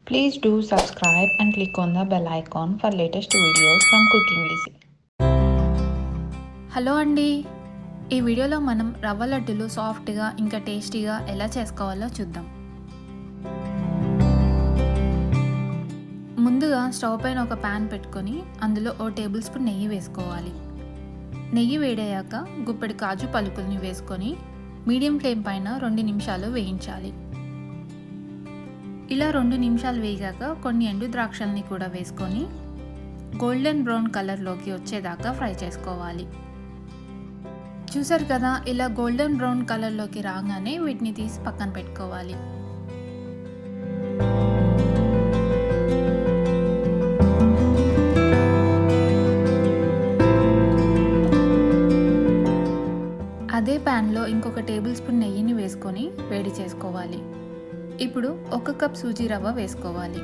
Please do subscribe and click on the bell icon for latest videos from Cooking Easy. Hello అండి, ఈ వీడియోలో మనం రవ్వ లడ్డూలు సాఫ్ట్గా ఇంకా టేస్టీగా ఎలా చేసుకోవాలో చూద్దాం. ముందుగా స్టవ్ పైన ఒక ప్యాన్ పెట్టుకొని అందులో 1 టేబుల్ స్పూన్ నెయ్యి వేసుకోవాలి. నెయ్యి వేడయ్యాక గుప్పెడు కాజు పలుకుల్ని వేసుకొని మీడియం ఫ్లేమ్ పైన 2 నిమిషాలు వేయించాలి. ఇలా 2 నిమిషాలు వేగాక కొన్ని ఎండు ద్రాక్షల్ని కూడా వేసుకొని గోల్డెన్ బ్రౌన్ కలర్లోకి వచ్చేదాకా ఫ్రై చేసుకోవాలి. చూసారు కదా, ఇలా గోల్డెన్ బ్రౌన్ కలర్లోకి రాగానే వీటిని తీసి పక్కన పెట్టుకోవాలి. అదే ప్యాన్లో ఇంకొక టేబుల్ స్పూన్ నెయ్యిని వేసుకొని వేడి చేసుకోవాలి. ఇప్పుడు 1 కప్ సూజీ రవ్వ వేసుకోవాలి.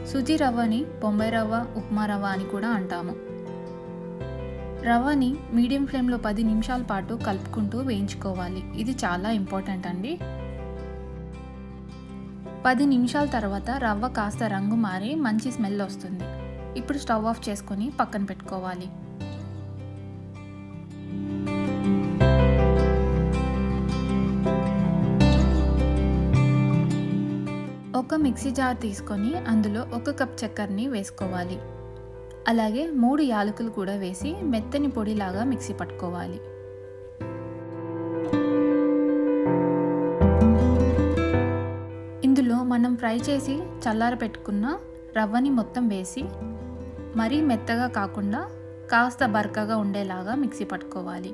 సూజీ రవ్వని బొంబాయి రవ్వ, ఉప్మా రవ్వ అని కూడా అంటాము. రవ్వని మీడియం ఫ్లేమ్లో 10 నిమిషాల పాటు కలుపుకుంటూ వేయించుకోవాలి. ఇది చాలా ఇంపార్టెంట్ అండి. 10 నిమిషాల తర్వాత రవ్వ కాస్త రంగు మారి మంచి స్మెల్ వస్తుంది. ఇప్పుడు స్టవ్ ఆఫ్ చేసుకొని పక్కన పెట్టుకోవాలి. ఒక మిక్సీ జార్ తీసుకొని అందులో 1 కప్ చక్కెరని వేసుకోవాలి. అలాగే 3 యాలకులు కూడా వేసి మెత్తని పొడిలాగా మిక్సీ పట్టుకోవాలి. ఇందులో మనం ఫ్రై చేసి చల్లార పెట్టుకున్న రవ్వని మొత్తం వేసి మరీ మెత్తగా కాకుండా కాస్త బరకగా ఉండేలాగా మిక్సీ పట్టుకోవాలి.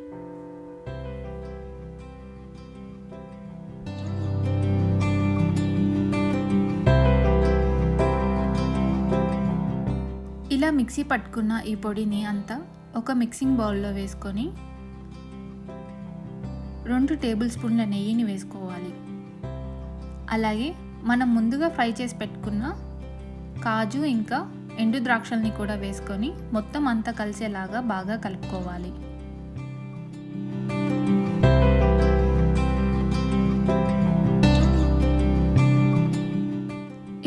ఇలా మిక్సీ పట్టుకున్న ఈ పొడిని అంతా ఒక మిక్సింగ్ బౌల్లో వేసుకొని 2 టేబుల్ స్పూన్ల నెయ్యిని వేసుకోవాలి. అలాగే మనం ముందుగా ఫ్రై చేసి పెట్టుకున్న కాజు ఇంకా ఎండు ద్రాక్షల్ని కూడా వేసుకొని మొత్తం అంతా కలిసేలాగా బాగా కలుపుకోవాలి.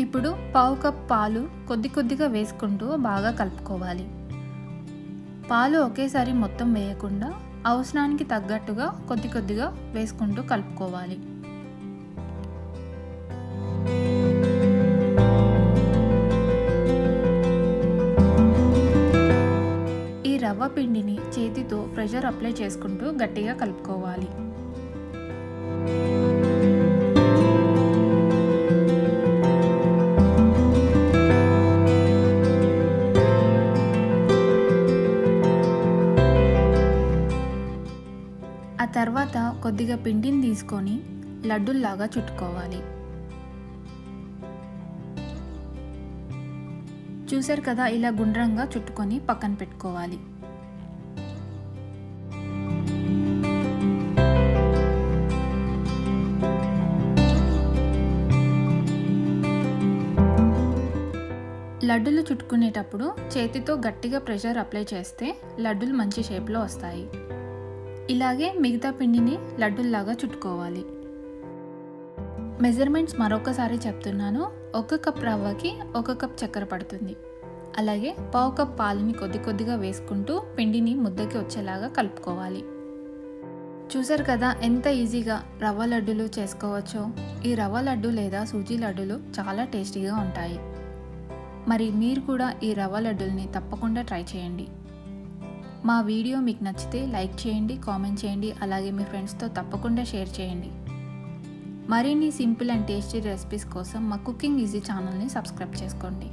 ఇప్పుడు 1/2 కప్ పాలు కొద్దిగా వేసుకుంటూ బాగా కలుపుకోవాలి. పాలు ఒకేసారి మొత్తం వేయకుండా అవసరానికి తగ్గట్టుగా కొద్దిగా వేసుకుంటూ కలుపుకోవాలి. ఈ రవ్వ పిండిని చేతితో ప్రెషర్ అప్లై చేసుకుంటూ గట్టిగా కలుపుకోవాలి. ఆ తర్వాత కొద్దిగా పిండిని తీసుకొని లడ్డూల్లాగా చుట్టుకోవాలి. చూసారు కదా, ఇలా గుండ్రంగా చుట్టుకొని పక్కన పెట్టుకోవాలి. లడ్డూలు చుట్టుకునేటప్పుడు చేతితో గట్టిగా ప్రెషర్ అప్లై చేస్తే లడ్డూలు మంచి షేప్లో వస్తాయి. ఇలాగే మిగతా పిండిని లడ్డూల్లాగా చుట్టుకోవాలి. మెజర్మెంట్స్ మరొకసారి చెప్తున్నాను. 1 కప్ రవ్వకి 1 కప్ చక్కెర పడుతుంది. అలాగే 1/2 కప్ పాలని కొద్దిగా వేసుకుంటూ పిండిని ముద్దకి వచ్చేలాగా కలుపుకోవాలి. చూసారు కదా, ఎంత ఈజీగా రవ్వ లడ్డూలు చేసుకోవచ్చో. ఈ రవ్వ లడ్డు లేదా సూజీ లడ్డూలు చాలా టేస్టీగా ఉంటాయి. మరి మీరు కూడా ఈ రవ్వ లడ్డూల్ని తప్పకుండా ట్రై చేయండి. మా వీడియో మీకు నచ్చితే లైక్ చేయండి, కామెంట్ చేయండి, అలాగే మీ ఫ్రెండ్స్తో తప్పకుండా షేర్ చేయండి. మరిన్ని సింపుల్ అండ్ టేస్టీ రెసిపీస్ కోసం మా కుకింగ్ ఈజీ ఛానల్ని సబ్స్క్రైబ్ చేసుకోండి.